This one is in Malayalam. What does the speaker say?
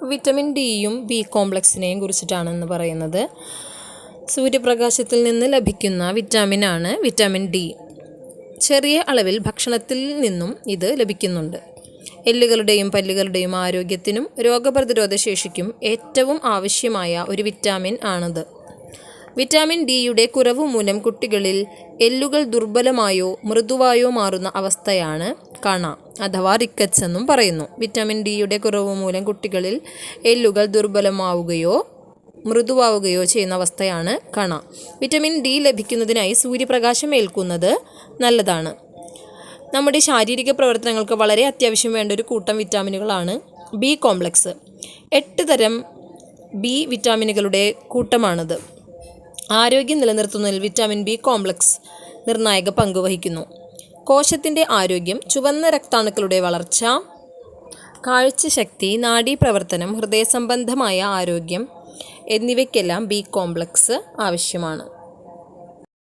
വിറ്റമിൻ ഡിയും ബി കോംപ്ലക്സിനെയും കുറിച്ചിട്ടാണെന്ന് പറയുന്നത്. സൂര്യപ്രകാശത്തിൽ നിന്ന് ലഭിക്കുന്ന വിറ്റാമിനാണ് വിറ്റാമിൻ ഡി. ചെറിയ അളവിൽ ഭക്ഷണത്തിൽ നിന്നും ഇത് ലഭിക്കുന്നുണ്ട്. എല്ലുകളുടെയും പല്ലുകളുടെയും ആരോഗ്യത്തിനും രോഗപ്രതിരോധ ശേഷിക്കും ഏറ്റവും ആവശ്യമായ ഒരു വിറ്റാമിൻ ആണിത്. വിറ്റാമിൻ ഡിയുടെ കുറവ് മൂലം കുട്ടികളിൽ എല്ലുകൾ ദുർബലമായോ മൃദുവായോ മാറുന്ന അവസ്ഥയാണ് കണ അഥവാ റിക്കറ്റ്സ് എന്നും പറയുന്നു. വിറ്റാമിൻ ഡിയുടെ കുറവ് മൂലം കുട്ടികളിൽ എല്ലുകൾ ദുർബലമാവുകയോ മൃദുവാവുകയോ ചെയ്യുന്ന അവസ്ഥയാണ് കണ. വിറ്റാമിൻ ഡി ലഭിക്കുന്നതിനായി സൂര്യപ്രകാശം ഏൽക്കുന്നത് നല്ലതാണ്. നമ്മുടെ ശാരീരിക പ്രവർത്തനങ്ങൾക്ക് വളരെ അത്യാവശ്യം വേണ്ട ഒരു കൂട്ടം വിറ്റാമിനുകളാണ് ബി കോംപ്ലക്സ്. 8 തരം ബി വിറ്റാമിനുകളുടെ കൂട്ടമാണിത്. ആരോഗ്യം നിലനിർത്തുന്നതിൽ വിറ്റാമിൻ ബി കോംപ്ലക്സ് നിർണായക പങ്ക് വഹിക്കുന്നു. കോശത്തിൻ്റെ ആരോഗ്യം, ചുവന്ന രക്താണുക്കളുടെ വളർച്ച, കാഴ്ചശക്തി, നാഡീപ്രവർത്തനം, ഹൃദയസംബന്ധമായ ആരോഗ്യം എന്നിവയ്ക്കെല്ലാം ബി കോംപ്ലക്സ് ആവശ്യമാണ്.